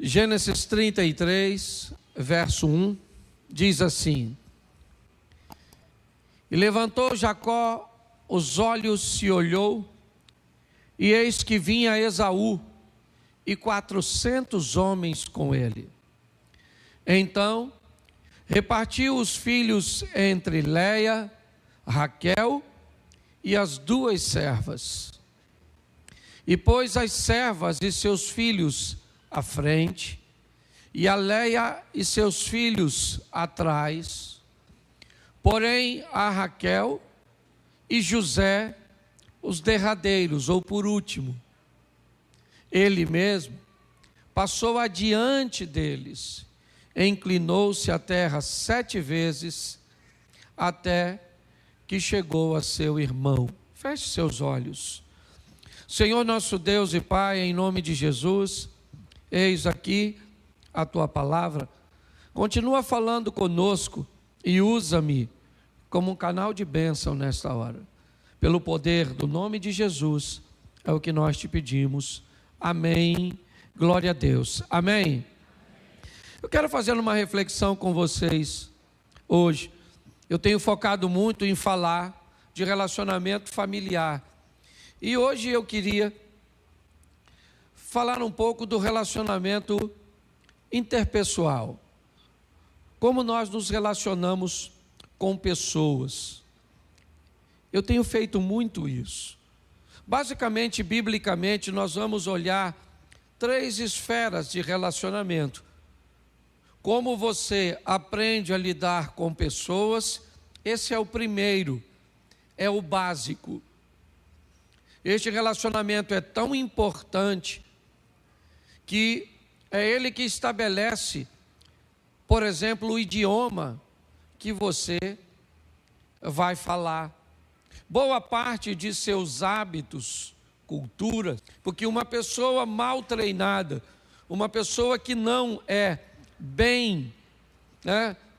Gênesis 33, verso 1, diz assim: E levantou Jacó os olhos e olhou, e eis que vinha Esaú, e 400 homens com ele. Então, repartiu os filhos entre Léia, Raquel e as duas servas. E pôs as servas e seus filhos à frente, e a Léia e seus filhos atrás. Porém, a Raquel e José, os derradeiros, ou por último. Ele mesmo passou adiante deles, inclinou-se à terra 7 vezes, até que chegou a seu irmão. Feche seus olhos. Senhor nosso Deus e Pai, em nome de Jesus, eis aqui a Tua palavra. Continua falando conosco e usa-me como um canal de bênção nesta hora. Pelo poder do nome de Jesus, é o que nós te pedimos. Amém. Glória a Deus. Amém. Eu quero fazer uma reflexão com vocês hoje. Eu tenho focado muito em falar de relacionamento familiar. E hoje eu queria falar um pouco do relacionamento interpessoal. Como nós nos relacionamos com pessoas. Eu tenho feito muito isso. Basicamente, biblicamente, nós vamos olhar 3 esferas de relacionamento. Como você aprende a lidar com pessoas, esse é o primeiro, é o básico. Este relacionamento é tão importante que é ele que estabelece, por exemplo, o idioma que você vai falar. Boa parte de seus hábitos, cultura, porque uma pessoa mal treinada, uma pessoa que não é bem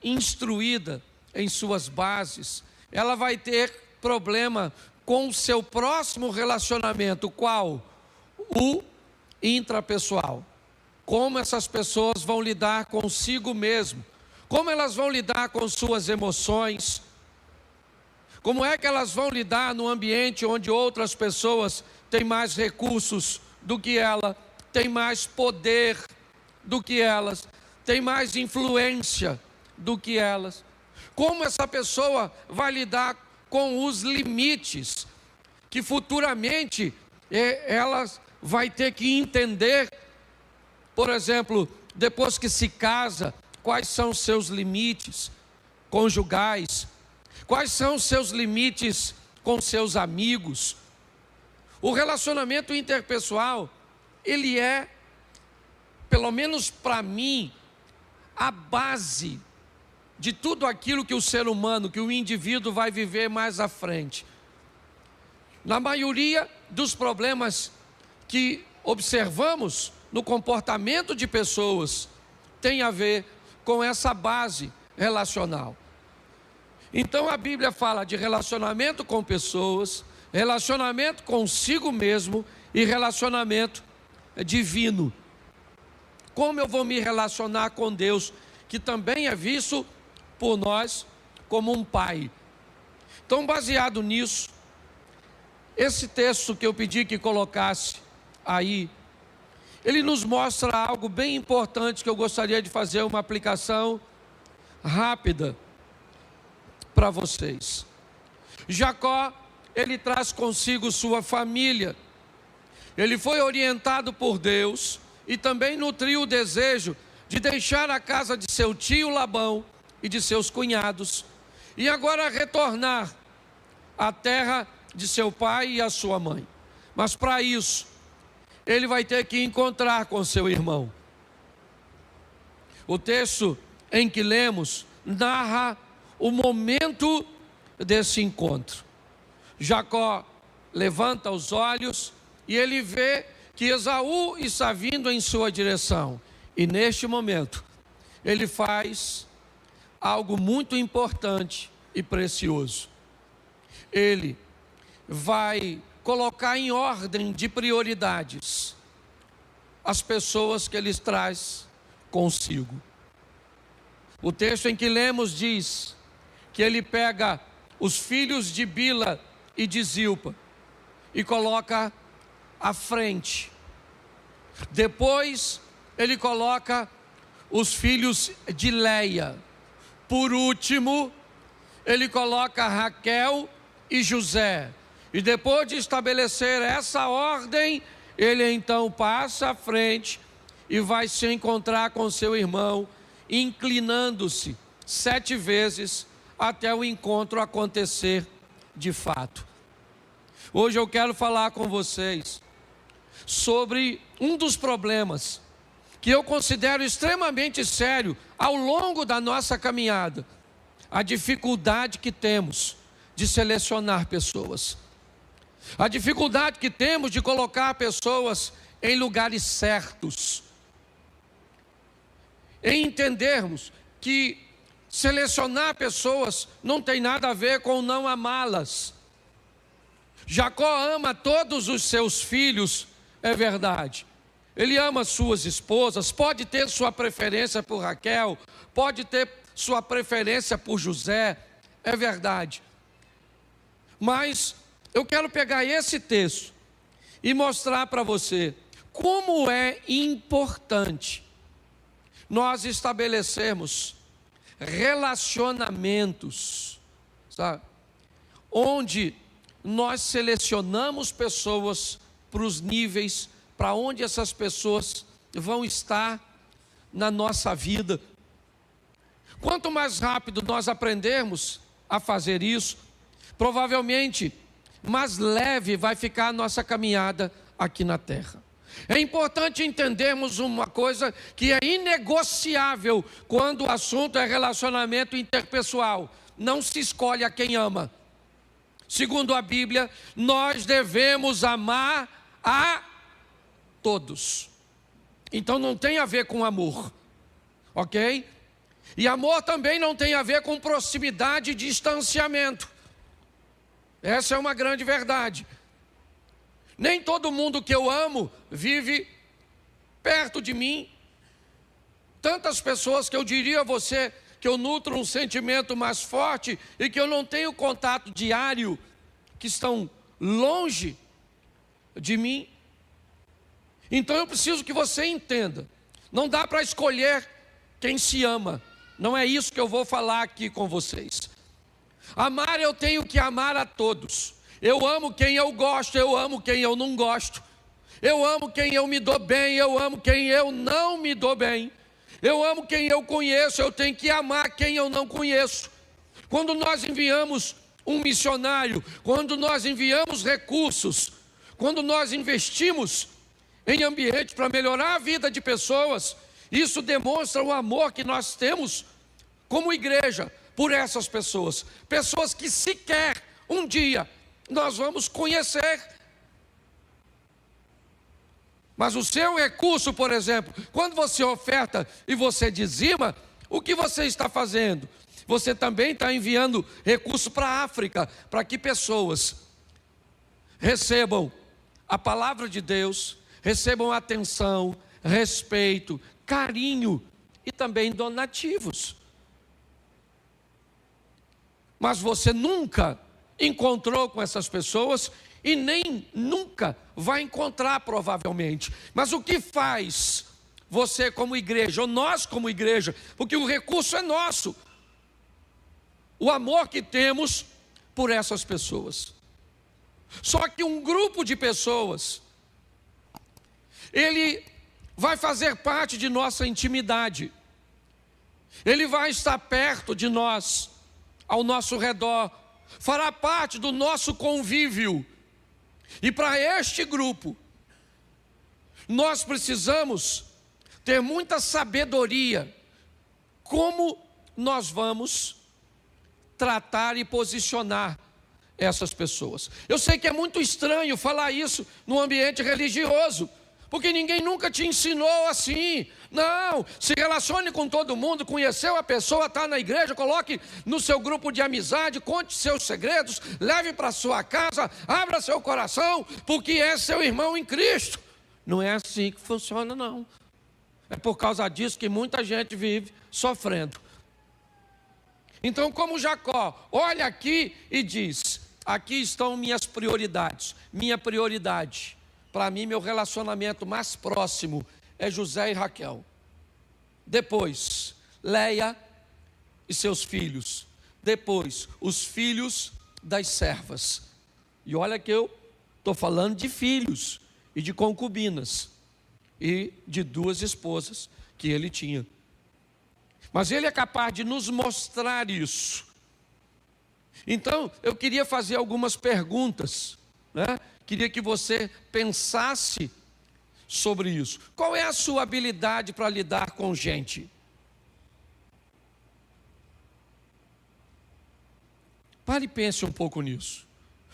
instruída em suas bases, ela vai ter problema com o seu próximo relacionamento. Qual? O intrapessoal. Como essas pessoas vão lidar consigo mesmo, como elas vão lidar com suas emoções, como é que elas vão lidar no ambiente onde outras pessoas têm mais recursos do que ela, têm mais poder do que elas, têm mais influência do que elas. Como essa pessoa vai lidar com os limites que futuramente ela vai ter que entender. Por exemplo, depois que se casa, quais são os seus limites conjugais? Quais são os seus limites com seus amigos? O relacionamento interpessoal, ele é, pelo menos para mim, a base de tudo aquilo que o ser humano, que o indivíduo vai viver mais à frente. Na maioria dos problemas que observamos no comportamento de pessoas, tem a ver com essa base relacional. Então a Bíblia fala de relacionamento com pessoas, relacionamento consigo mesmo e relacionamento divino. Como eu vou me relacionar com Deus, que também é visto por nós como um pai. Então, baseado nisso, esse texto que eu pedi que colocasse aí, ele nos mostra algo bem importante que eu gostaria de fazer uma aplicação rápida para vocês. Jacó, ele traz consigo sua família. Ele foi orientado por Deus e também nutriu o desejo de deixar a casa de seu tio Labão e de seus cunhados e agora retornar à terra de seu pai e a sua mãe. Mas para isso, ele vai ter que encontrar com seu irmão. O texto em que lemos narra o momento desse encontro. Jacó levanta os olhos e ele vê que Esaú está vindo em sua direção. E neste momento, ele faz algo muito importante e precioso. Ele vai colocar em ordem de prioridades as pessoas que ele traz consigo. O texto em que lemos diz que ele pega os filhos de Bila e de Zilpa e coloca à frente. Depois ele coloca os filhos de Leia. Por último, ele coloca Raquel e José. E depois de estabelecer essa ordem, ele então passa à frente e vai se encontrar com seu irmão, inclinando-se 7 vezes até o encontro acontecer de fato. Hoje eu quero falar com vocês sobre um dos problemas que eu considero extremamente sério ao longo da nossa caminhada: a dificuldade que temos de selecionar pessoas, a dificuldade que temos de colocar pessoas em lugares certos, em entendermos que selecionar pessoas não tem nada a ver com não amá-las. Jacó ama todos os seus filhos, é verdade. Ele ama suas esposas, pode ter sua preferência por Raquel, pode ter sua preferência por José, é verdade. Mas eu quero pegar esse texto e mostrar para você como é importante nós estabelecermos relacionamentos, sabe? Onde nós selecionamos pessoas para os níveis, para onde essas pessoas vão estar na nossa vida. Quanto mais rápido nós aprendermos a fazer isso, provavelmente mais leve vai ficar a nossa caminhada aqui na terra. É importante entendermos uma coisa que é inegociável quando o assunto é relacionamento interpessoal: não se escolhe a quem ama. Segundo a Bíblia, nós devemos amar a todos. Então não tem a ver com amor, ok? E amor também não tem a ver com proximidade e distanciamento. Essa é uma grande verdade. Nem todo mundo que eu amo vive perto de mim. Tantas pessoas que eu diria a você que eu nutro um sentimento mais forte e que eu não tenho contato diário, que estão longe de mim. Então eu preciso que você entenda, não dá para escolher quem se ama. Não é isso que eu vou falar aqui com vocês. Amar, eu tenho que amar a todos. Eu amo quem eu gosto, eu amo quem eu não gosto. Eu amo quem eu me dou bem, eu amo quem eu não me dou bem. Eu amo quem eu conheço, eu tenho que amar quem eu não conheço. Quando nós enviamos um missionário, quando nós enviamos recursos, quando nós investimos em ambiente para melhorar a vida de pessoas, isso demonstra o amor que nós temos como igreja por essas pessoas. Pessoas que sequer um dia nós vamos conhecer. Mas o seu recurso, por exemplo, quando você oferta e você dizima, o que você está fazendo? Você também está enviando recurso para a África, para que pessoas recebam a palavra de Deus, recebam atenção, respeito, carinho e também donativos. Mas você nunca encontrou com essas pessoas e nem nunca vai encontrar provavelmente. Mas o que faz você como igreja, ou nós como igreja, porque o recurso é nosso, o amor que temos por essas pessoas. Só que um grupo de pessoas, ele vai fazer parte de nossa intimidade, ele vai estar perto de nós, ao nosso redor, fará parte do nosso convívio. E para este grupo, nós precisamos ter muita sabedoria, como nós vamos tratar e posicionar essas pessoas. Eu sei que é muito estranho falar isso no ambiente religioso, porque ninguém nunca te ensinou assim. Não, se relacione com todo mundo, conheceu a pessoa, está na igreja, coloque no seu grupo de amizade, conte seus segredos, leve para sua casa, abra seu coração, porque é seu irmão em Cristo. Não é assim que funciona, não. É por causa disso que muita gente vive sofrendo. Então, como Jacó olha aqui e diz: aqui estão minhas prioridades. Minha prioridade, para mim, meu relacionamento mais próximo é José e Raquel. Depois, Leia e seus filhos. Depois, os filhos das servas. E olha que eu estou falando de filhos e de concubinas e de 2 esposas que ele tinha. Mas ele é capaz de nos mostrar isso. Então, eu queria fazer algumas perguntas, né? Queria que você pensasse sobre isso. Qual é a sua habilidade para lidar com gente? Pare e pense um pouco nisso.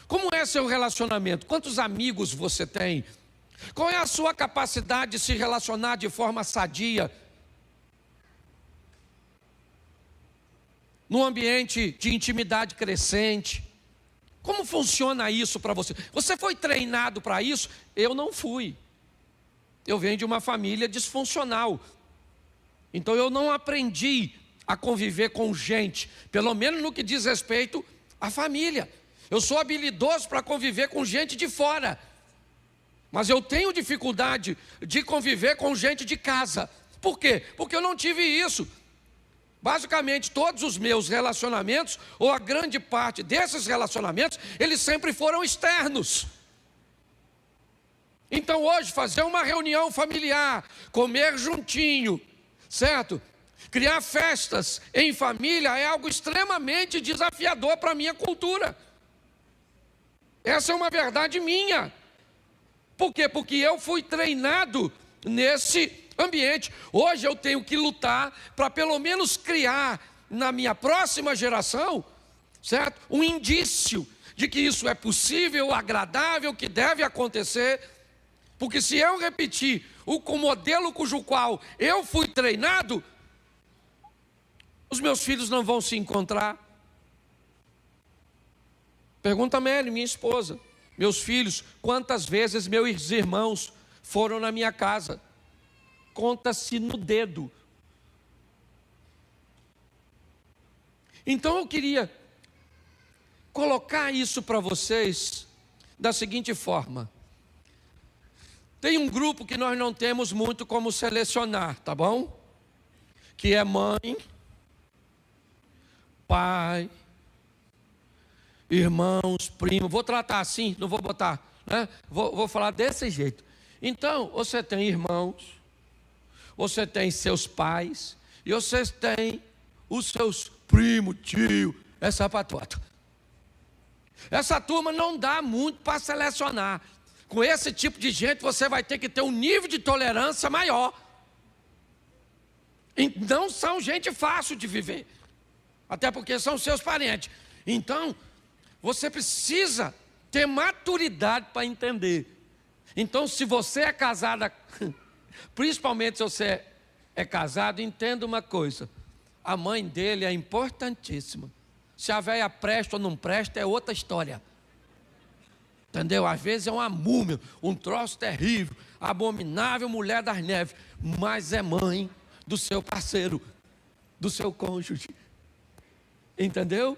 Como é seu relacionamento? Quantos amigos você tem? Qual é a sua capacidade de se relacionar de forma sadia? Num ambiente de intimidade crescente. Como funciona isso para você? Você foi treinado para isso? Eu não fui. Eu venho de uma família disfuncional. Então eu não aprendi a conviver com gente, pelo menos no que diz respeito à família. Eu sou habilidoso para conviver com gente de fora, mas eu tenho dificuldade de conviver com gente de casa. Por quê? Porque eu não tive isso. Basicamente, todos os meus relacionamentos, ou a grande parte desses relacionamentos, eles sempre foram externos. Então hoje, fazer uma reunião familiar, comer juntinho, certo? Criar festas em família é algo extremamente desafiador para a minha cultura. Essa é uma verdade minha. Por quê? Porque eu fui treinado nesse ambiente. Hoje eu tenho que lutar para pelo menos criar na minha próxima geração, certo? Um indício de que isso é possível, agradável, que deve acontecer. Porque se eu repetir o modelo cujo qual eu fui treinado, os meus filhos não vão se encontrar. Pergunta a Mary, minha esposa. Meus filhos, quantas vezes meus irmãos foram na minha casa? Conta-se no dedo. Então eu queria colocar isso para vocês da seguinte forma. Tem um grupo que nós não temos muito como selecionar, tá bom? Que é mãe, pai, irmãos, primos. Vou tratar assim, não vou botar, né? Vou falar desse jeito. Então, você tem irmãos, você tem seus pais, e você tem os seus primos, tio, essa patota. Essa turma não dá muito para selecionar. Com esse tipo de gente, você vai ter que ter um nível de tolerância maior. E não são gente fácil de viver. Até porque são seus parentes. Então, você precisa ter maturidade para entender. Então, se você é casada, principalmente se você é casado, entenda uma coisa. A mãe dele é importantíssima. Se a velha presta ou não presta, é outra história. Entendeu? Às vezes é uma múmia, um troço terrível, abominável mulher das neves, mas é mãe do seu parceiro, do seu cônjuge. Entendeu?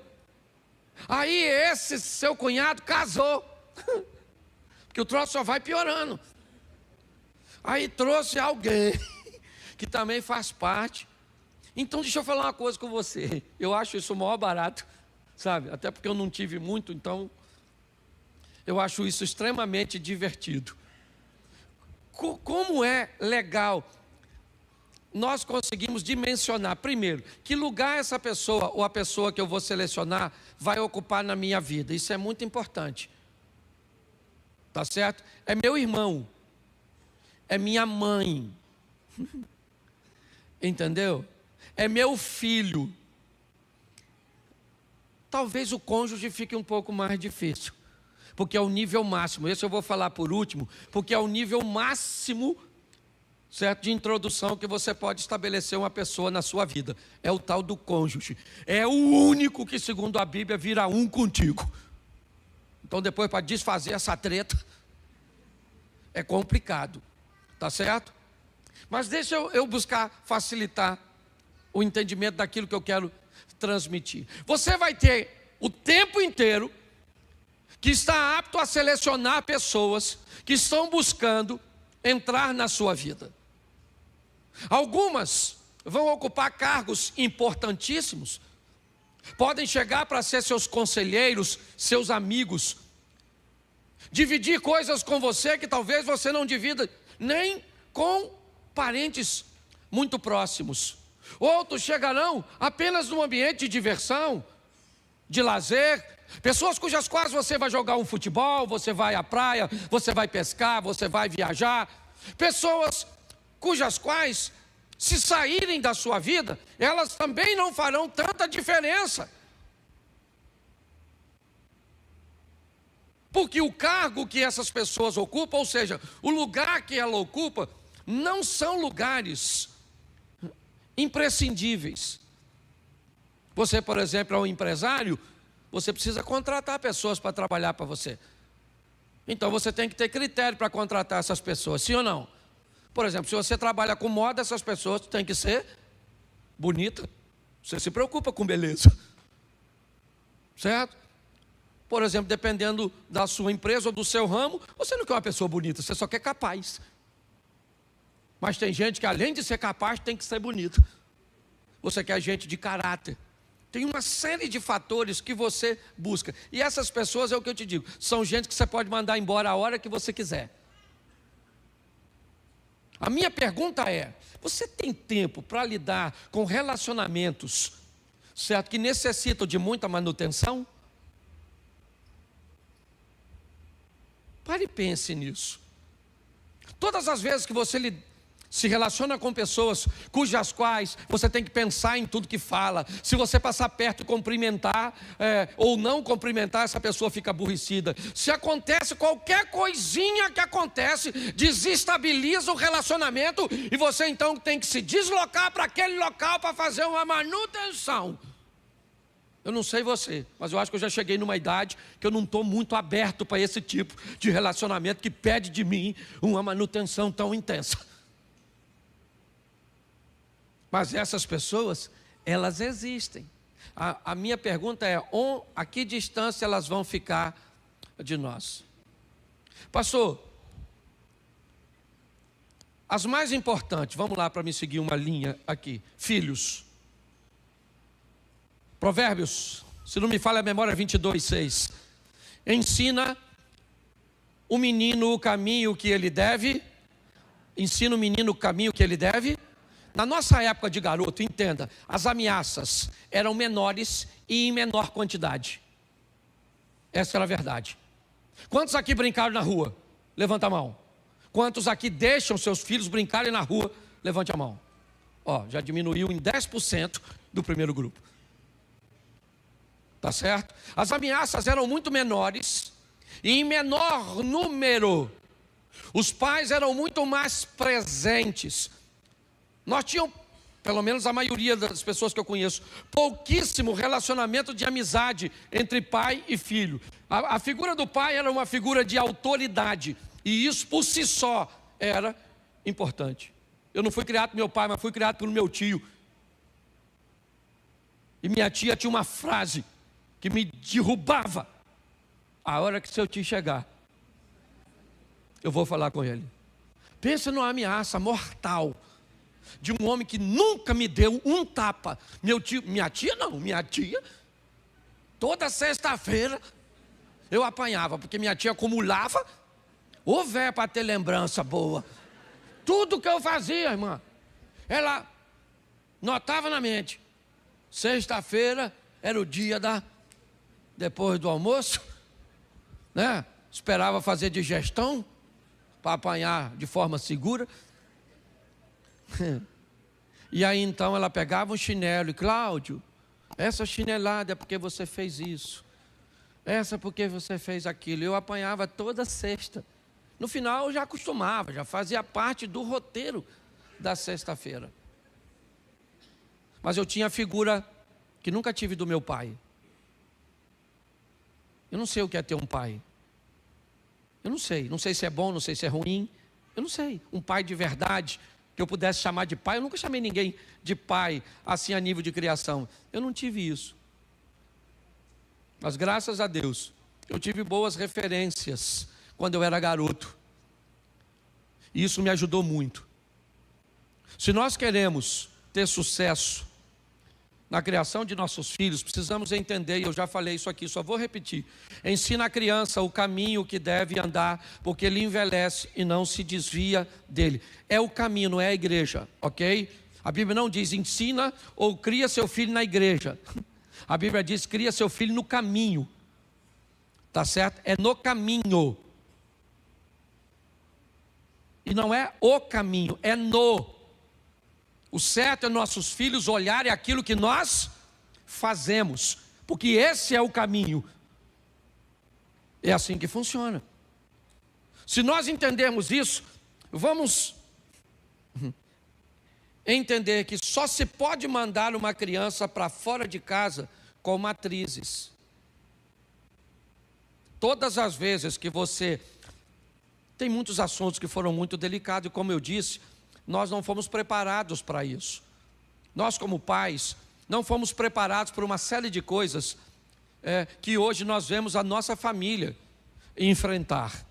Aí esse seu cunhado casou, porque o troço só vai piorando. Aí trouxe alguém que também faz parte. Então deixa eu falar uma coisa com você. Eu acho isso o maior barato, sabe? Até porque eu não tive muito, então eu acho isso extremamente divertido. Como é legal nós conseguimos dimensionar, primeiro, que lugar essa pessoa ou a pessoa que eu vou selecionar vai ocupar na minha vida. Isso é muito importante. Tá certo? É meu irmão. É minha mãe. Entendeu? É meu filho. Talvez o cônjuge fique um pouco mais difícil, porque é o nível máximo. Esse eu vou falar por último, porque é o nível máximo, certo, de introdução que você pode estabelecer uma pessoa na sua vida. É o tal do cônjuge. É o único que, segundo a Bíblia, vira um contigo. Então depois, para desfazer essa treta, é complicado. Tá certo? Mas deixa eu buscar facilitar o entendimento daquilo que eu quero transmitir. Você vai ter o tempo inteiro que está apto a selecionar pessoas que estão buscando entrar na sua vida. Algumas vão ocupar cargos importantíssimos, podem chegar para ser seus conselheiros, seus amigos, dividir coisas com você que talvez você não divida nem com parentes muito próximos. Outros chegarão apenas num ambiente de diversão, de lazer, pessoas cujas quais você vai jogar um futebol, você vai à praia, você vai pescar, você vai viajar, pessoas cujas quais, se saírem da sua vida, elas também não farão tanta diferença. Porque o cargo que essas pessoas ocupam, ou seja, o lugar que ela ocupa, não são lugares imprescindíveis. Você, por exemplo, é um empresário, você precisa contratar pessoas para trabalhar para você. Então você tem que ter critério para contratar essas pessoas, sim ou não? Por exemplo, se você trabalha com moda, essas pessoas têm que ser bonitas. Você se preocupa com beleza, certo? Por exemplo, dependendo da sua empresa ou do seu ramo, você não quer uma pessoa bonita, você só quer capaz. Mas tem gente que além de ser capaz, tem que ser bonita. Você quer gente de caráter. Tem uma série de fatores que você busca. E essas pessoas, é o que eu te digo, são gente que você pode mandar embora a hora que você quiser. A minha pergunta é, você tem tempo para lidar com relacionamentos, certo, que necessitam de muita manutenção? Pare e pense nisso. Todas as vezes que você se relaciona com pessoas cujas quais você tem que pensar em tudo que fala, se você passar perto e cumprimentar ou não cumprimentar, essa pessoa fica aborrecida. Se acontece qualquer coisinha que acontece, desestabiliza o relacionamento e você então tem que se deslocar para aquele local para fazer uma manutenção. Eu não sei você, mas eu acho que eu já cheguei numa idade que eu não estou muito aberto para esse tipo de relacionamento que pede de mim uma manutenção tão intensa. Mas essas pessoas, elas existem. A minha pergunta é, a que distância elas vão ficar de nós? Pastor, as mais importantes, vamos lá para me seguir uma linha aqui. Filhos. Provérbios, se não me falha a memória, 22:6. Ensina o menino o caminho que ele deve. Ensina o menino o caminho que ele deve. Na nossa época de garoto, entenda, as ameaças eram menores e em menor quantidade. Essa era a verdade. Quantos aqui brincaram na rua? Levanta a mão. Quantos aqui deixam seus filhos brincarem na rua? Levante a mão. Ó, já diminuiu em 10% do primeiro grupo. Tá certo? As ameaças eram muito menores e em menor número. Os pais eram muito mais presentes. Nós tínhamos, pelo menos a maioria das pessoas que eu conheço, pouquíssimo relacionamento de amizade entre pai e filho. A figura do pai era uma figura de autoridade, e isso por si só era importante. Eu não fui criado pelo meu pai, mas fui criado pelo meu tio. E minha tia tinha uma frase que me derrubava. A hora que seu tio chegar, eu vou falar com ele. Pensa numa ameaça mortal de um homem que nunca me deu um tapa. Minha tia, toda sexta-feira eu apanhava, porque minha tia acumulava, ô véia para ter lembrança boa. Tudo que eu fazia, irmã, ela notava na mente. Sexta-feira era o dia depois do almoço, né? Esperava fazer digestão para apanhar de forma segura. E aí então ela pegava um chinelo e, Cláudio, essa chinelada é porque você fez isso, essa é porque você fez aquilo. Eu apanhava toda sexta. No final eu já acostumava, já fazia parte do roteiro da sexta-feira. Mas eu tinha a figura que nunca tive do meu pai. Eu não sei o que é ter um pai. Eu não sei se é bom, não sei se é ruim. Eu não sei, um pai de verdade, que eu pudesse chamar de pai. Eu nunca chamei ninguém de pai, assim, a nível de criação. Eu não tive isso. Mas graças a Deus, eu tive boas referências quando eu era garoto. E isso me ajudou muito. Se nós queremos ter sucesso na criação de nossos filhos, precisamos entender, e eu já falei isso aqui, só vou repetir. Ensina a criança o caminho que deve andar, porque ele envelhece e não se desvia dele. É o caminho, não é a igreja, ok? A Bíblia não diz ensina ou cria seu filho na igreja. A Bíblia diz cria seu filho no caminho. Tá certo? É no caminho. E não é o caminho, é no. O certo é nossos filhos olharem aquilo que nós fazemos, porque esse é o caminho. É assim que funciona. Se nós entendermos isso, vamos entender que só se pode mandar uma criança para fora de casa com matrizes. Todas as vezes que você... Tem muitos assuntos que foram muito delicados, e como eu disse, nós não fomos preparados para isso. Nós, como pais, não fomos preparados por uma série de coisas que hoje nós vemos a nossa família enfrentar.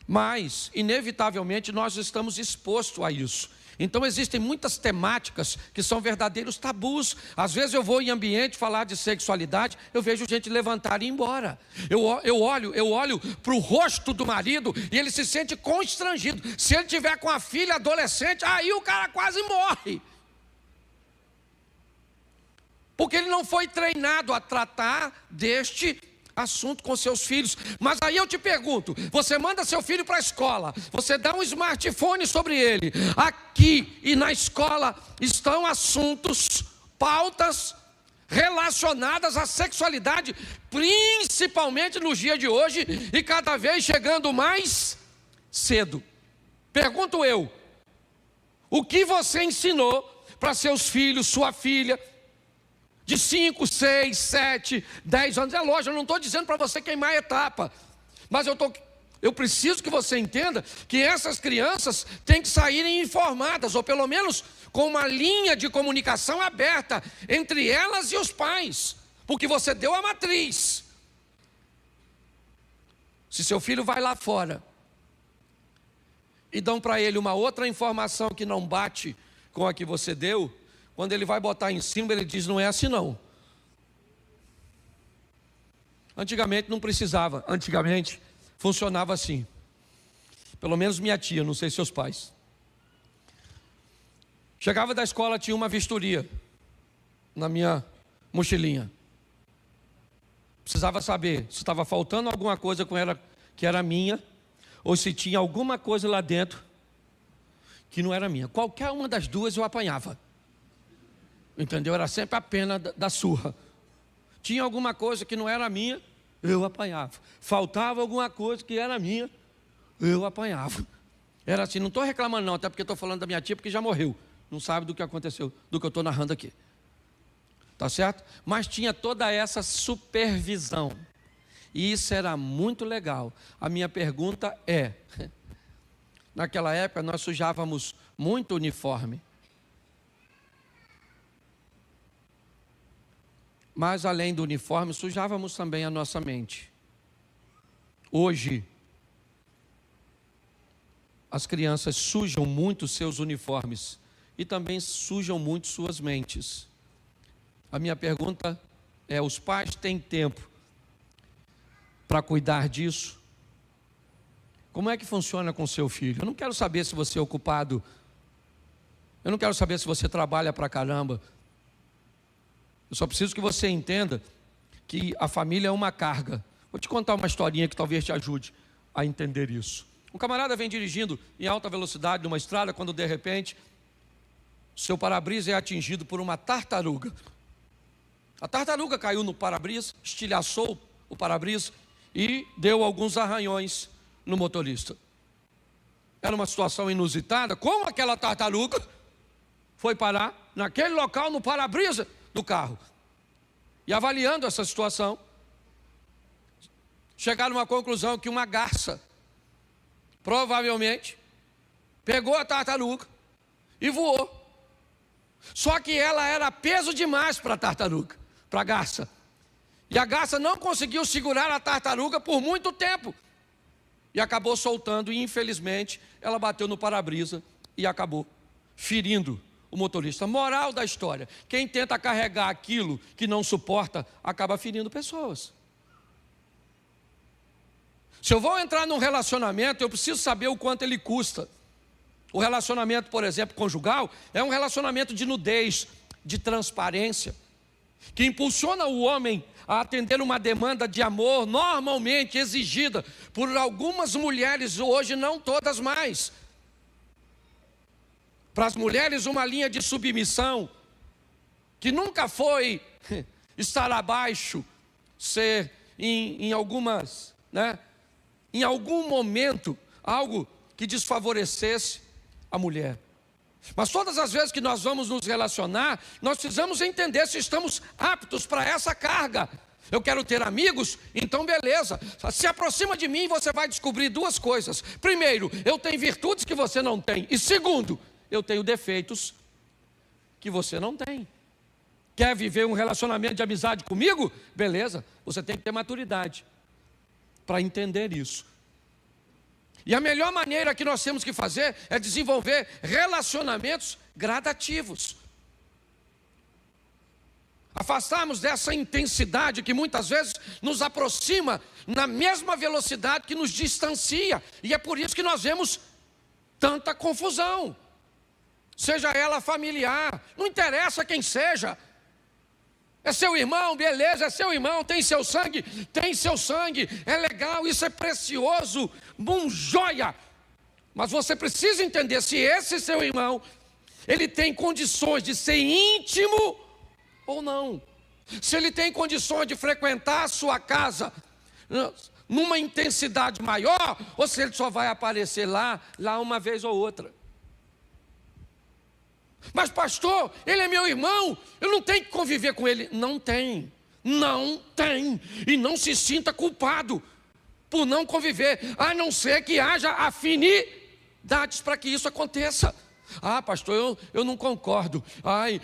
Mas, inevitavelmente, nós estamos expostos a isso. Então existem muitas temáticas que são verdadeiros tabus. Às vezes eu vou em ambiente falar de sexualidade, eu vejo gente levantar e ir embora. Eu olho para o rosto do marido e ele se sente constrangido. Se ele tiver com a filha adolescente, aí o cara quase morre. Porque ele não foi treinado a tratar deste assunto com seus filhos. Mas aí eu te pergunto, você manda seu filho para a escola, você dá um smartphone sobre ele, aqui e na escola estão assuntos, pautas relacionadas à sexualidade, principalmente nos dias de hoje, e cada vez chegando mais cedo. Pergunto eu, o que você ensinou para seus filhos, sua filha, de 5, 6, 7, 10 anos? É lógico, eu não estou dizendo para você queimar a etapa, mas eu preciso que você entenda que essas crianças têm que saírem informadas, ou pelo menos com uma linha de comunicação aberta entre elas e os pais, porque você deu a matriz. Se seu filho vai lá fora e dão para ele uma outra informação que não bate com a que você deu, quando ele vai botar em cima, ele diz, não é assim não. Antigamente não precisava, antigamente funcionava assim. Pelo menos minha tia, não sei seus pais. Chegava da escola, tinha uma vistoria na minha mochilinha. Precisava saber se estava faltando alguma coisa que era minha, ou se tinha alguma coisa lá dentro que não era minha. Qualquer uma das duas eu apanhava. Entendeu? Era sempre a pena da surra. Tinha alguma coisa que não era minha, eu apanhava. Faltava alguma coisa que era minha, eu apanhava. Era assim, não estou reclamando não, até porque estou falando da minha tia, porque já morreu. Não sabe do que aconteceu, do que eu estou narrando aqui. Tá certo? Mas tinha toda essa supervisão. E isso era muito legal. A minha pergunta é, naquela época nós sujávamos muito uniforme. Mas além do uniforme, sujávamos também a nossa mente. Hoje, as crianças sujam muito seus uniformes e também sujam muito suas mentes. A minha pergunta é, os pais têm tempo para cuidar disso? Como é que funciona com seu filho? Eu não quero saber se você é ocupado, eu não quero saber se você trabalha pra caramba. Eu só preciso que você entenda que a família é uma carga. Vou te contar uma historinha que talvez te ajude a entender isso. Um camarada vem dirigindo em alta velocidade numa estrada, quando de repente seu para-brisa é atingido por uma tartaruga. A tartaruga caiu no para-brisa, estilhaçou o para-brisa e deu alguns arranhões no motorista. Era uma situação inusitada. Como aquela tartaruga foi parar naquele local, no para-brisa do carro? E avaliando essa situação, chegaram a uma conclusão que uma garça provavelmente, pegou a tartaruga e voou. Só que ela era peso demais para a tartaruga, para a garça. E a garça não conseguiu segurar a tartaruga por muito tempo. E acabou soltando e, infelizmente, ela bateu no para-brisa e acabou ferindo o motorista. Moral da história: quem tenta carregar aquilo que não suporta, acaba ferindo pessoas. Se eu vou entrar num relacionamento, eu preciso saber o quanto ele custa. O relacionamento, por exemplo, conjugal, é um relacionamento de nudez, de transparência, que impulsiona o homem a atender uma demanda de amor normalmente exigida por algumas mulheres, hoje não todas mais. Para as mulheres, uma linha de submissão, que nunca foi estar abaixo, ser em algumas, em algum momento, algo que desfavorecesse a mulher. Mas todas as vezes que nós vamos nos relacionar, nós precisamos entender se estamos aptos para essa carga. Eu quero ter amigos? Então beleza, se aproxima de mim e você vai descobrir duas coisas. Primeiro, eu tenho virtudes que você não tem. E segundo, eu tenho defeitos que você não tem. Quer viver um relacionamento de amizade comigo? Beleza, você tem que ter maturidade para entender isso. E a melhor maneira que nós temos que fazer é desenvolver relacionamentos gradativos. Afastarmos dessa intensidade que muitas vezes nos aproxima na mesma velocidade que nos distancia. E é por isso que nós vemos tanta confusão. Seja ela familiar, não interessa quem seja. É seu irmão, beleza, é seu irmão, tem seu sangue, é legal, isso é precioso, joia. Mas você precisa entender se esse seu irmão, ele tem condições de ser íntimo ou não. Se ele tem condições de frequentar a sua casa numa intensidade maior, ou se ele só vai aparecer lá uma vez ou outra. Mas pastor, ele é meu irmão, eu não tenho que conviver com ele. Não tem. E não se sinta culpado por não conviver, a não ser que haja afinidades para que isso aconteça. Ah, pastor, eu não concordo.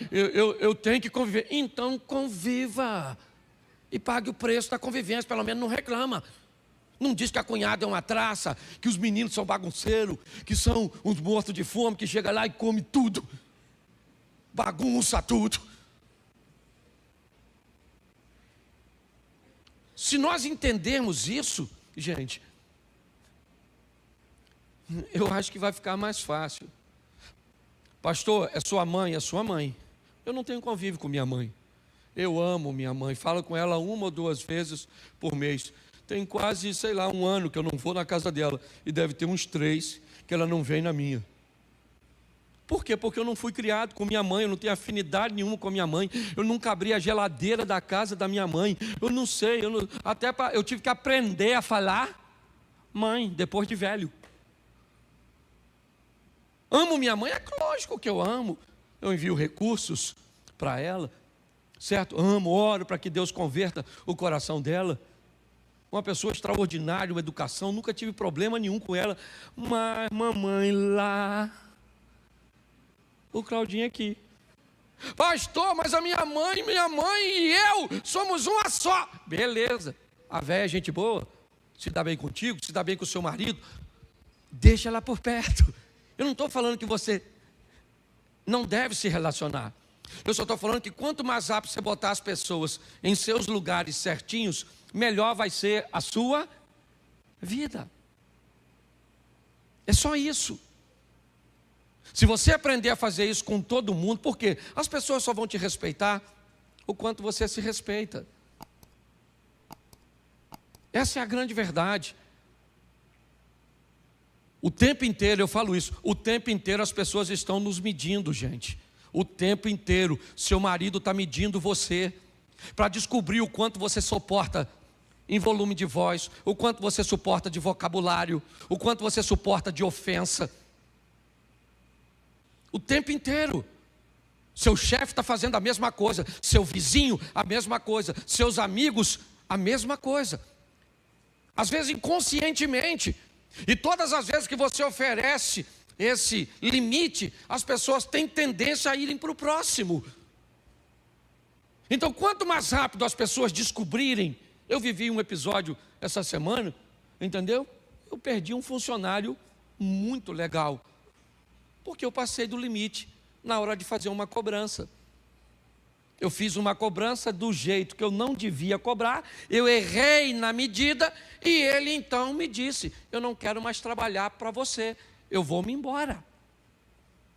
Eu tenho que conviver. Então conviva e pague o preço da convivência, pelo menos não reclama. Não diz que a cunhada é uma traça, que os meninos são bagunceiros, que são uns mortos de fome, que chega lá e come tudo. Bagunça tudo. Se nós entendermos isso, gente, eu acho que vai ficar mais fácil. Pastor, é sua mãe, é sua mãe. Eu não tenho convívio com minha mãe. Eu amo minha mãe, falo com ela 1 ou 2 vezes por mês. Tem quase, 1 ano que eu não vou na casa dela. E deve ter uns 3 que ela não vem na minha. Por quê? Porque eu não fui criado com minha mãe, eu não tenho afinidade nenhuma com a minha mãe, eu nunca abri a geladeira da casa da minha mãe, eu não sei, eu tive que aprender a falar mãe, depois de velho. Amo minha mãe? É lógico que eu amo, eu envio recursos para ela, certo? Amo, oro para que Deus converta o coração dela. Uma pessoa extraordinária, uma educação, nunca tive problema nenhum com ela, mas mamãe lá... O Claudinho aqui. Pastor, mas a minha mãe e eu somos uma só. Beleza. A véia é gente boa, se dá bem contigo, se dá bem com o seu marido, deixa ela por perto. Eu não estou falando que você não deve se relacionar. Eu só estou falando que quanto mais rápido você botar as pessoas em seus lugares certinhos, melhor vai ser a sua vida. É só isso. Se você aprender a fazer isso com todo mundo, por quê? As pessoas só vão te respeitar o quanto você se respeita. Essa é a grande verdade. O tempo inteiro, eu falo isso, o tempo inteiro as pessoas estão nos medindo, gente. O tempo inteiro, seu marido está medindo você, para descobrir o quanto você suporta em volume de voz, o quanto você suporta de vocabulário, o quanto você suporta de ofensa. O tempo inteiro. Seu chefe está fazendo a mesma coisa, seu vizinho a mesma coisa, seus amigos a mesma coisa. Às vezes inconscientemente. E todas as vezes que você oferece esse limite, as pessoas têm tendência a irem para o próximo. Então, quanto mais rápido as pessoas descobrirem, eu vivi um episódio essa semana, entendeu? Eu perdi um funcionário muito legal, porque eu passei do limite na hora de fazer uma cobrança. Eu fiz uma cobrança do jeito que eu não devia cobrar, eu errei na medida, e ele então me disse: eu não quero mais trabalhar para você, eu vou me embora.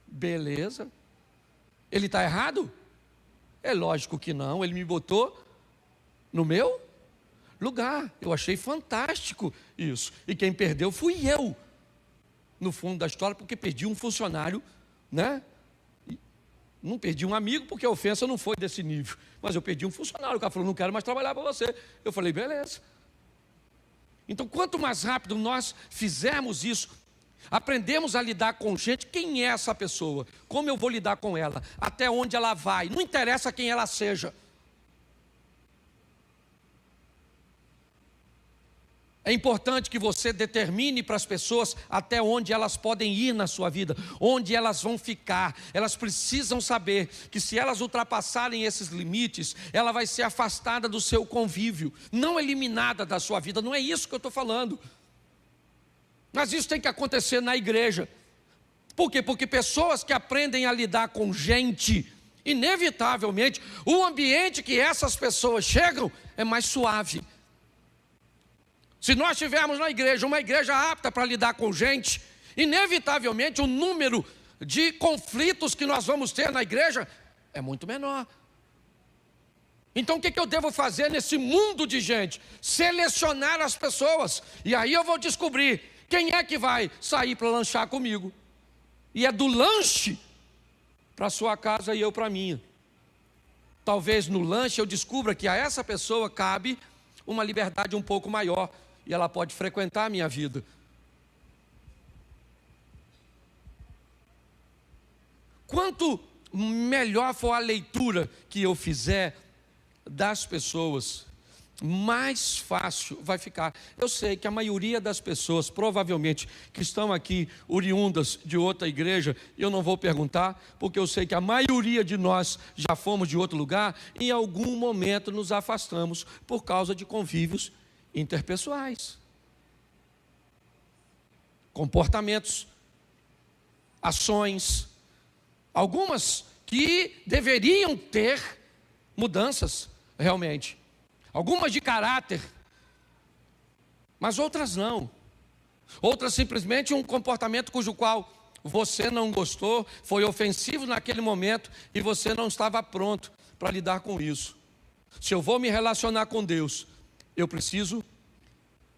Beleza. Ele está errado? É lógico que não, ele me botou no meu lugar. Eu achei fantástico isso. E quem perdeu fui eu, no fundo da história, porque perdi um funcionário, né? Não perdi um amigo, porque a ofensa não foi desse nível, mas eu perdi um funcionário. O cara falou: não quero mais trabalhar para você. Eu falei: beleza. Então, quanto mais rápido nós fizermos isso, aprendemos a lidar com gente. Quem é essa pessoa? Como eu vou lidar com ela? Até onde ela vai? Não interessa quem ela seja. É importante que você determine para as pessoas até onde elas podem ir na sua vida, onde elas vão ficar. Elas precisam saber que se elas ultrapassarem esses limites, ela vai ser afastada do seu convívio, não eliminada da sua vida. Não é isso que eu estou falando. Mas isso tem que acontecer na igreja. Por quê? Porque pessoas que aprendem a lidar com gente, inevitavelmente, o ambiente que essas pessoas chegam é mais suave. Se nós tivermos na igreja uma igreja apta para lidar com gente, inevitavelmente o número de conflitos que nós vamos ter na igreja é muito menor. Então o que eu devo fazer nesse mundo de gente? Selecionar as pessoas. E aí eu vou descobrir quem é que vai sair para lanchar comigo. E é do lanche para a sua casa e eu para a minha. Talvez no lanche eu descubra que a essa pessoa cabe uma liberdade um pouco maior, e ela pode frequentar a minha vida. Quanto melhor for a leitura que eu fizer das pessoas, mais fácil vai ficar. Eu sei que a maioria das pessoas, provavelmente, que estão aqui, oriundas de outra igreja, eu não vou perguntar, porque eu sei que a maioria de nós já fomos de outro lugar, e em algum momento nos afastamos por causa de convívios interpessoais, comportamentos, ações, algumas que deveriam ter mudanças realmente, algumas de caráter, mas outras não. Outras simplesmente um comportamento cujo qual você não gostou, foi ofensivo naquele momento e você não estava pronto para lidar com isso. Se eu vou me relacionar com Deus, eu preciso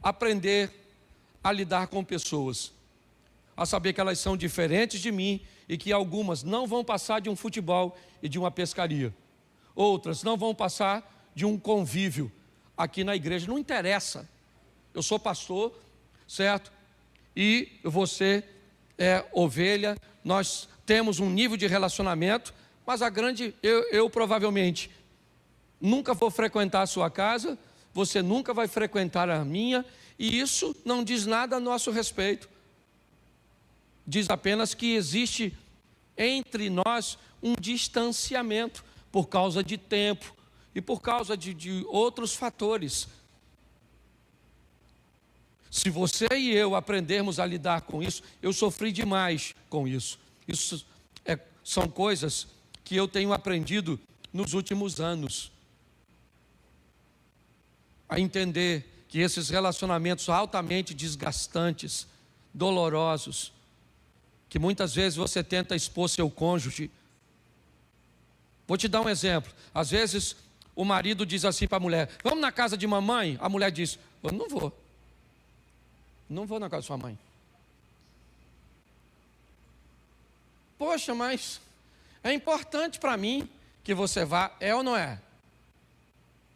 aprender a lidar com pessoas, a saber que elas são diferentes de mim e que algumas não vão passar de um futebol e de uma pescaria. Outras não vão passar de um convívio aqui na igreja. Não interessa. Eu sou pastor, certo? E você é ovelha. Nós temos um nível de relacionamento, mas eu provavelmente nunca vou frequentar a sua casa, você nunca vai frequentar a minha, e isso não diz nada a nosso respeito. Diz apenas que existe entre nós um distanciamento por causa de tempo e por causa de outros fatores. Se você e eu aprendermos a lidar com isso, eu sofri demais com isso. São coisas que eu tenho aprendido nos últimos anos. A entender que esses relacionamentos altamente desgastantes, dolorosos, que muitas vezes você tenta expor seu cônjuge. Vou te dar um exemplo. Às vezes o marido diz assim para a mulher: vamos na casa de mamãe? A mulher diz: eu não vou. Não vou na casa de sua mãe. Poxa, mas é importante para mim que você vá. É ou não é?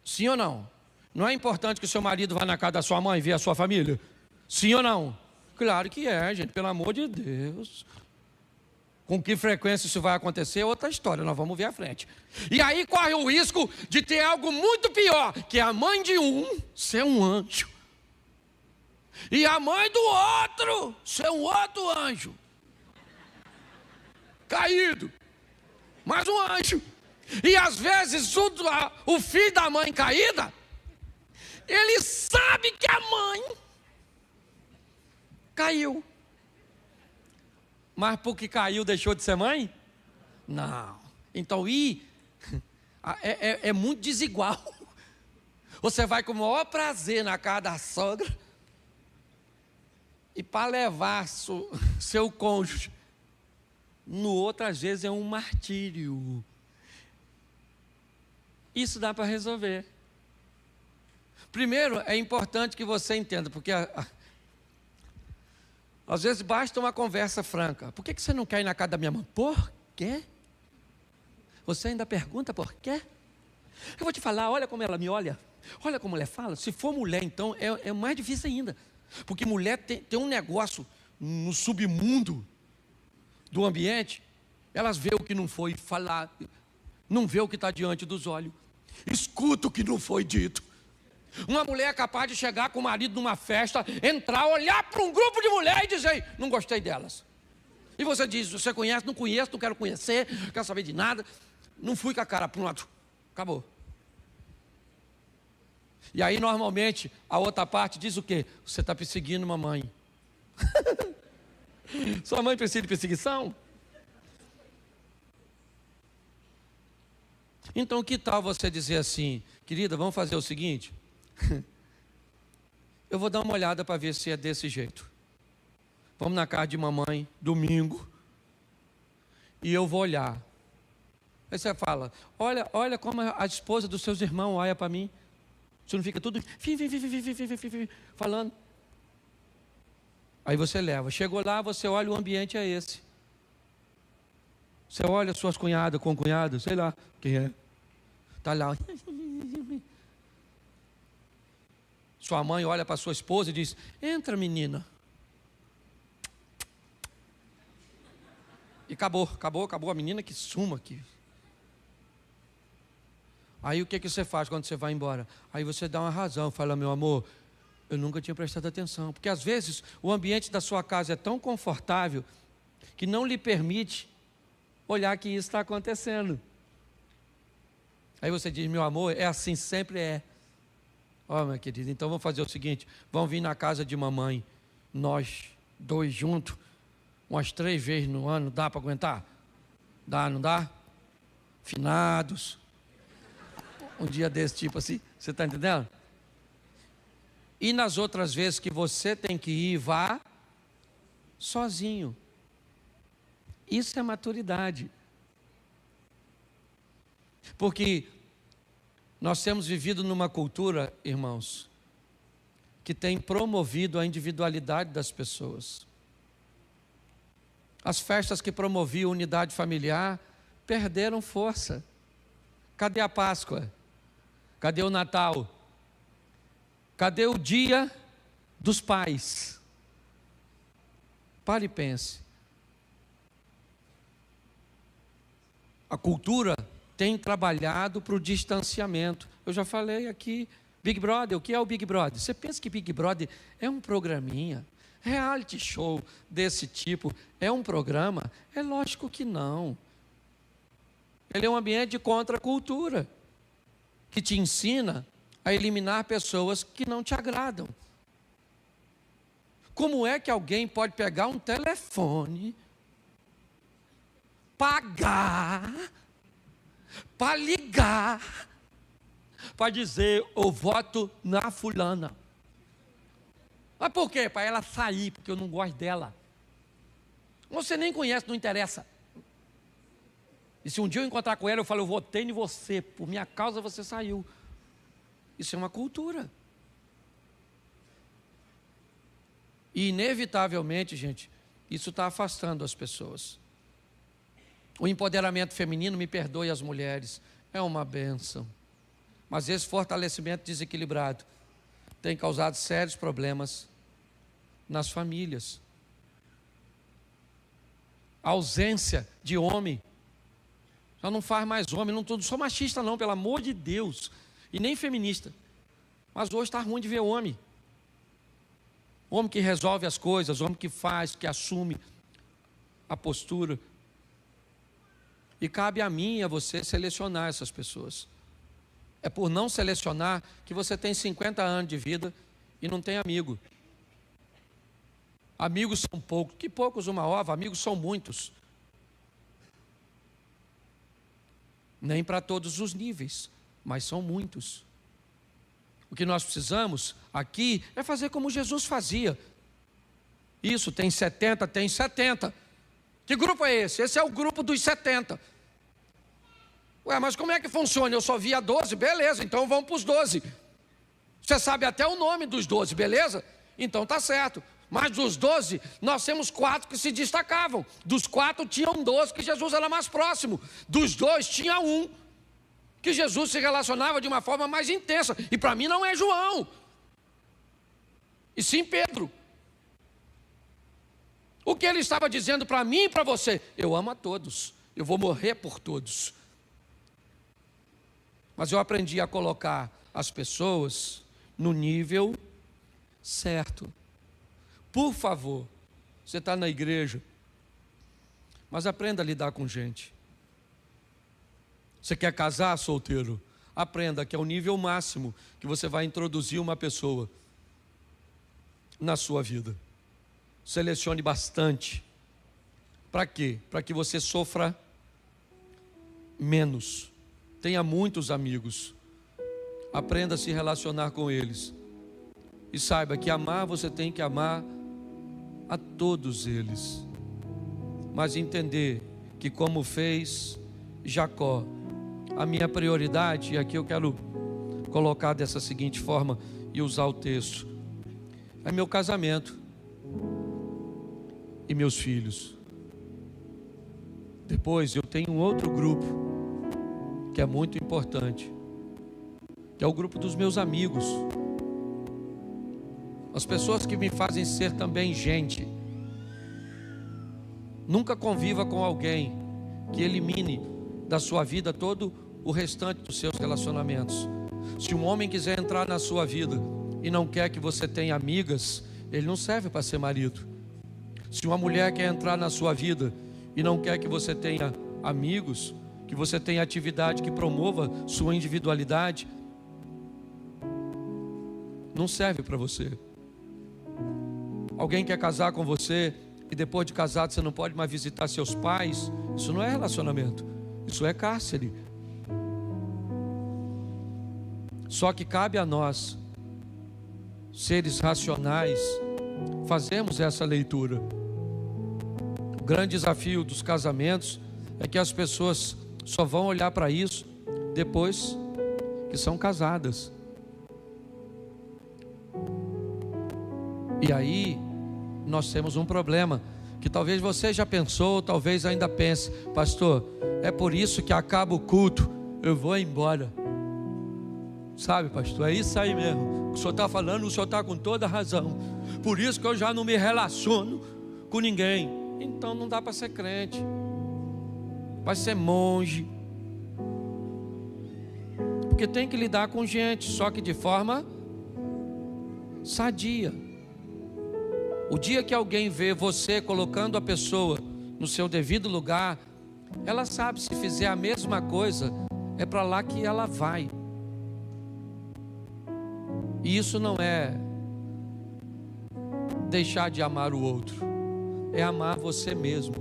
Sim ou não? Não é importante que o seu marido vá na casa da sua mãe ver a sua família? Sim ou não? Claro que é, gente, pelo amor de Deus. Com que frequência isso vai acontecer é outra história, nós vamos ver à frente. E aí corre o risco de ter algo muito pior, que é a mãe de um ser um anjo. E a mãe do outro ser um outro anjo. Caído. Mas um anjo. E às vezes o filho da mãe caída, ele sabe que a mãe caiu. Mas porque caiu deixou de ser mãe? Não. Então é muito desigual. Você vai com o maior prazer na casa da sogra, e para levar seu cônjuge no outro, às vezes é um martírio. Isso dá para resolver. Primeiro, é importante que você entenda, porque às vezes basta uma conversa franca. Por que você não quer ir na casa da minha mãe? Por quê? Você ainda pergunta por quê? Eu vou te falar, olha como ela me olha. Olha como ela fala. Se for mulher, então, é mais difícil ainda. Porque mulher tem um negócio no submundo do ambiente. Elas vê o que não foi falar, não vê o que está diante dos olhos, escuta o que não foi dito. Uma mulher é capaz de chegar com o marido numa festa, entrar, olhar para um grupo de mulheres e dizer: não gostei delas. E você diz: você conhece? Não conheço, não quero conhecer, não quero saber de nada. Não fui com a cara, pronto, acabou. E aí normalmente a outra parte diz o quê? Você está perseguindo mamãe. Sua mãe precisa de perseguição? Então que tal você dizer assim: querida, vamos fazer o seguinte, eu vou dar uma olhada para ver se é desse jeito. Vamos na casa de mamãe, domingo, e eu vou olhar. Aí você fala: olha como a esposa dos seus irmãos olha para mim. Você não fica tudo falando. Aí você leva. Chegou lá, você olha, o ambiente é esse. Você olha suas cunhadas com cunhado, sei lá quem é. Está lá. Sua mãe olha para sua esposa e diz: entra, menina. E acabou a menina que suma aqui. Aí o que você faz quando você vai embora? Aí você dá uma razão, fala: meu amor, eu nunca tinha prestado atenção. Porque às vezes o ambiente da sua casa é tão confortável que não lhe permite olhar que isso está acontecendo. Aí você diz: meu amor, é assim, sempre é. Ó, minha querida, então vamos fazer o seguinte: vamos vir na casa de mamãe, nós dois juntos, umas 3 vezes no ano. Dá para aguentar? Dá, não dá? Finados. Um dia desse tipo assim, você está entendendo? E nas outras vezes que você tem que ir, vá sozinho. Isso é maturidade. Porque nós temos vivido numa cultura, irmãos, que tem promovido a individualidade das pessoas. As festas que promoviam unidade familiar perderam força. Cadê a Páscoa? Cadê o Natal? Cadê o Dia dos Pais? Pare e pense. A cultura tem trabalhado para o distanciamento. Eu já falei aqui, Big Brother. O que é o Big Brother? Você pensa que Big Brother é um programinha? Reality show desse tipo é um programa? É lógico que não. Ele é um ambiente de contracultura, que te ensina a eliminar pessoas que não te agradam. Como é que alguém pode pegar um telefone, pagar, para ligar, para dizer: eu voto na fulana? Mas por quê? Para ela sair, porque eu não gosto dela. Você nem conhece, não interessa. E se um dia eu encontrar com ela, eu falo: eu votei em você, por minha causa você saiu. Isso é uma cultura. E inevitavelmente, gente, isso está afastando as pessoas. O empoderamento feminino, me perdoe as mulheres, é uma bênção. Mas esse fortalecimento desequilibrado tem causado sérios problemas nas famílias. A ausência de homem. Já não faz mais homem, não sou machista não, pelo amor de Deus, e nem feminista, mas hoje está ruim de ver homem. o homem que resolve as coisas, o homem que faz, que assume a postura. E cabe a mim e a você selecionar essas pessoas. É por não selecionar que você tem 50 anos de vida e não tem amigo. Amigos são poucos, que poucos uma ova, amigos são muitos. Nem para todos os níveis, mas são muitos. O que nós precisamos aqui é fazer como Jesus fazia. Isso, tem 70, tem 70. Que grupo é esse? Esse é o grupo dos 70. Ué, mas como é que funciona? Eu só via 12, beleza, então vamos para os 12. Você sabe até o nome dos 12, beleza? Então tá certo. Mas dos 12, nós temos 4 que se destacavam. Dos 4 tinham 12 que Jesus era mais próximo. Dos 2 tinha um que Jesus se relacionava de uma forma mais intensa. E para mim não é João, e sim Pedro. O que ele estava dizendo para mim e para você? Eu amo a todos, eu vou morrer por todos. Mas eu aprendi a colocar as pessoas no nível certo. Por favor, você está na igreja, mas aprenda a lidar com gente. Você quer casar, solteiro? Aprenda que é o nível máximo que você vai introduzir uma pessoa na sua vida. Selecione bastante. Para quê? Para que você sofra menos. Tenha muitos amigos. Aprenda a se relacionar com eles. E saiba que amar, você tem que amar a todos eles. Mas entender que, como fez Jacó, a minha prioridade, e aqui eu quero colocar dessa seguinte forma e usar o texto, é meu casamento e meus filhos. Depois eu tenho um outro grupo que é muito importante, que é o grupo dos meus amigos, as pessoas que me fazem ser também gente. Nunca conviva com alguém que elimine da sua vida todo o restante dos seus relacionamentos. Se um homem quiser entrar na sua vida e não quer que você tenha amigas, ele não serve para ser marido. Se uma mulher quer entrar na sua vida e não quer que você tenha amigos, que você tenha atividade que promova sua individualidade, não serve para você. Alguém quer casar com você e depois de casado você não pode mais visitar seus pais, isso não é relacionamento, isso é cárcere. Só que cabe a nós, seres racionais, fazermos essa leitura. O grande desafio dos casamentos é que as pessoas só vão olhar para isso depois que são casadas. E aí nós temos um problema que talvez você já pensou, talvez ainda pense: pastor, é por isso que acaba o culto, eu vou embora. Sabe, pastor, é isso aí mesmo. O senhor está falando, o senhor está com toda a razão. Por isso que eu já não me relaciono com ninguém. Então não dá para ser crente, vai ser monge, porque tem que lidar com gente, só que de forma sadia. O dia que alguém vê você colocando a pessoa no seu devido lugar, ela sabe, se fizer a mesma coisa, é para lá que ela vai. E isso não é deixar de amar o outro, é amar você mesmo.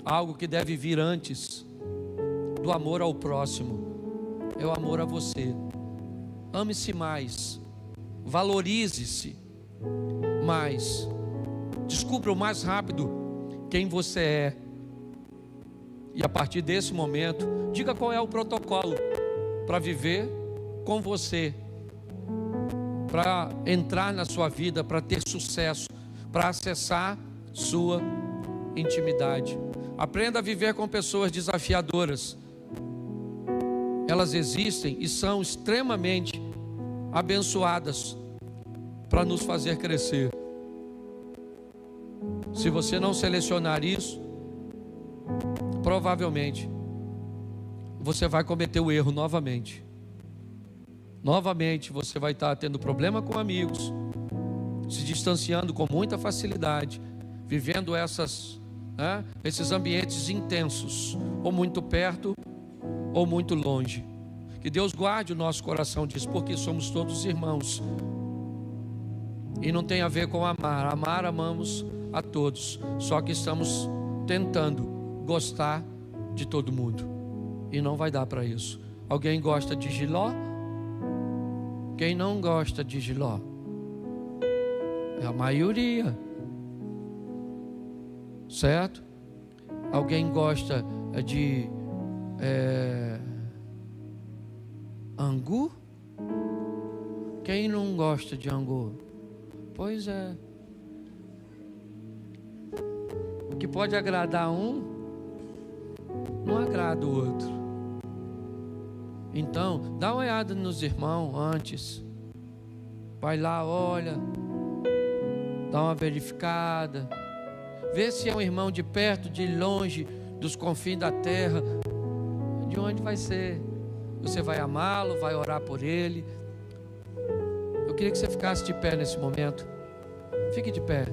Algo que deve vir antes do amor ao próximo é o amor a você. Ame-se mais, valorize-se mais, descubra o mais rápido quem você é, e a partir desse momento diga qual é o protocolo para viver com você, para entrar na sua vida, para ter sucesso, para acessar sua intimidade. Aprenda a viver com pessoas desafiadoras. Elas existem e são extremamente abençoadas para nos fazer crescer. Se você não selecionar isso, provavelmente você vai cometer o erro novamente. Novamente você vai estar tendo problema com amigos, se distanciando com muita facilidade, vivendo esses ambientes intensos, ou muito perto, ou muito longe. Que Deus guarde o nosso coração disso, porque somos todos irmãos. E não tem a ver com amar. Amar, amamos a todos. Só que estamos tentando gostar de todo mundo. E não vai dar para isso. Alguém gosta de Giló? Quem não gosta de Giló? É a maioria. Certo? Alguém gosta de angu? Quem não gosta de angu? Pois é. O que pode agradar um, não agrada o outro. Então, dá uma olhada nos irmãos antes. Vai lá, olha, dá uma verificada. Vê se é um irmão de perto, de longe, dos confins da terra. De onde vai ser? Você vai amá-lo, vai orar por ele. Eu queria que você ficasse de pé nesse momento. Fique de pé.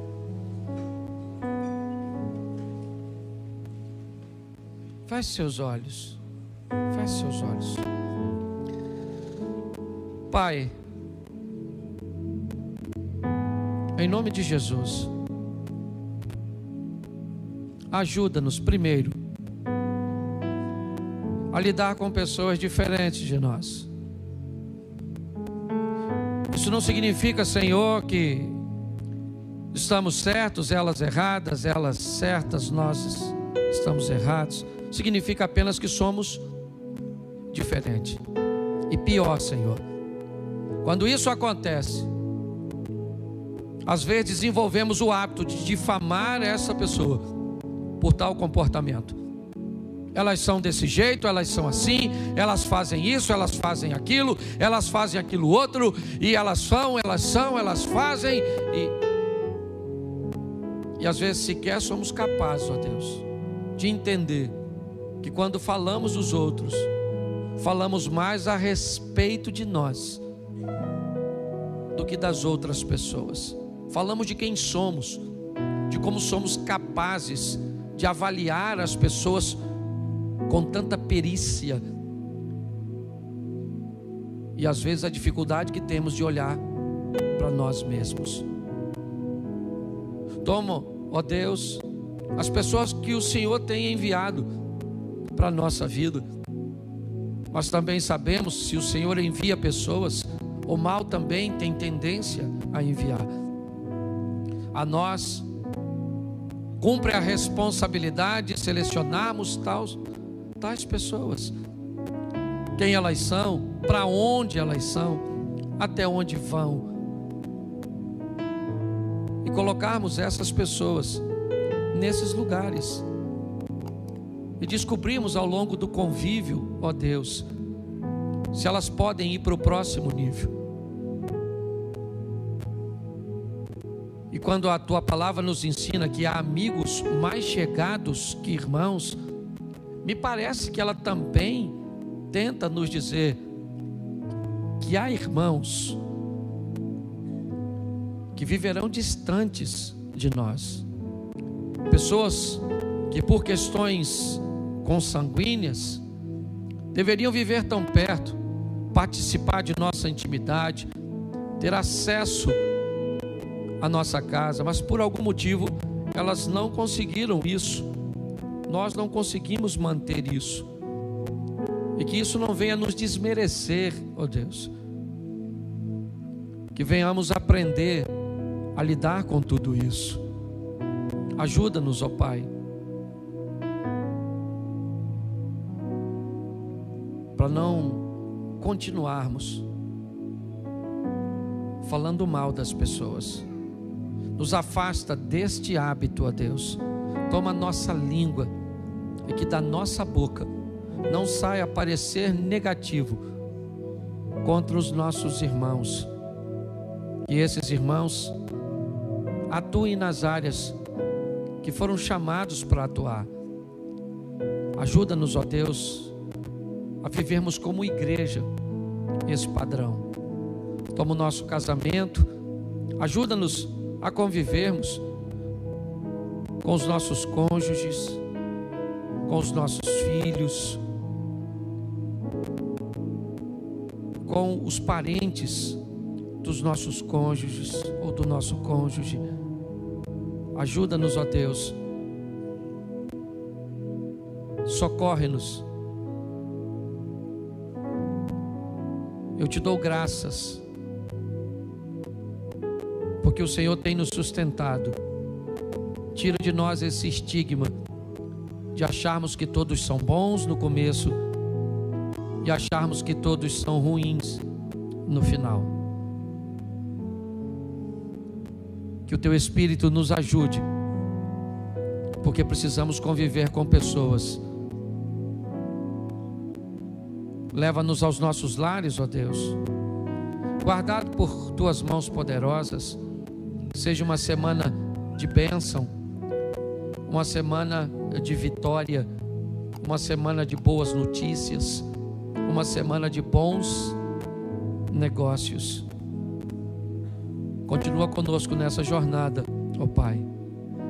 Feche seus olhos. Feche seus olhos. Pai, em nome de Jesus, ajuda-nos primeiro a lidar com pessoas diferentes de nós. Isso não significa, Senhor, que estamos certos, elas erradas, elas certas, nós estamos errados. Significa apenas que somos diferentes. E pior, Senhor, quando isso acontece, às vezes desenvolvemos o hábito de difamar essa pessoa por tal comportamento. Elas são desse jeito, elas são assim, elas fazem isso, elas fazem aquilo outro, e elas fazem, e às vezes sequer somos capazes, ó Deus, de entender que quando falamos dos outros, falamos mais a respeito de nós do que das outras pessoas. Falamos de quem somos, de como somos capazes de avaliar as pessoas com tanta perícia, e às vezes a dificuldade que temos de olhar para nós mesmos. Toma, ó Deus, as pessoas que o Senhor tem enviado para a nossa vida. Mas também sabemos, se o Senhor envia pessoas, o mal também tem tendência a enviar. A nós cumpre a responsabilidade de selecionarmos tais pessoas. Quem elas são, para onde elas são, até onde vão. E colocarmos essas pessoas nesses lugares. E descobrimos ao longo do convívio, ó Deus, se elas podem ir para o próximo nível. E quando a Tua palavra nos ensina que há amigos mais chegados que irmãos, me parece que ela também tenta nos dizer que há irmãos que viverão distantes de nós. Pessoas que por questões consanguíneas deveriam viver tão perto, participar de nossa intimidade, ter acesso à nossa casa, mas por algum motivo elas não conseguiram isso. Nós não conseguimos manter isso. E que isso não venha nos desmerecer, ó Deus. Que venhamos aprender a lidar com tudo isso. Ajuda-nos, ó Pai, para não continuarmos falando mal das pessoas. Nos afasta deste hábito, ó Deus. Toma a nossa língua e que da nossa boca não saia parecer negativo contra os nossos irmãos. Que esses irmãos atuem nas áreas que foram chamados para atuar. Ajuda-nos, ó Deus, a vivermos como igreja esse padrão. Toma o nosso casamento Ajuda-nos a convivermos com os nossos cônjuges, com os nossos filhos, com os parentes dos nossos cônjuges ou do nosso cônjuge. Ajuda-nos, ó Deus. Socorre-nos. Eu te dou graças, porque o Senhor tem nos sustentado. Tira de nós esse estigma de acharmos que todos são bons no começo e acharmos que todos são ruins no final. Que o Teu Espírito nos ajude, porque precisamos conviver com pessoas. Leva-nos aos nossos lares, ó Deus, guardado por Tuas mãos poderosas. Seja uma semana de bênção, uma semana de vitória, uma semana de boas notícias, uma semana de bons negócios. Continua conosco nessa jornada, ó Pai.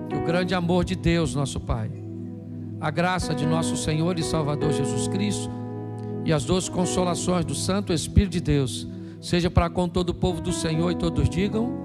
Que o grande amor de Deus, nosso Pai, a graça de nosso Senhor e Salvador Jesus Cristo e as doces consolações do Santo Espírito de Deus seja para com todo o povo do Senhor, e todos digam: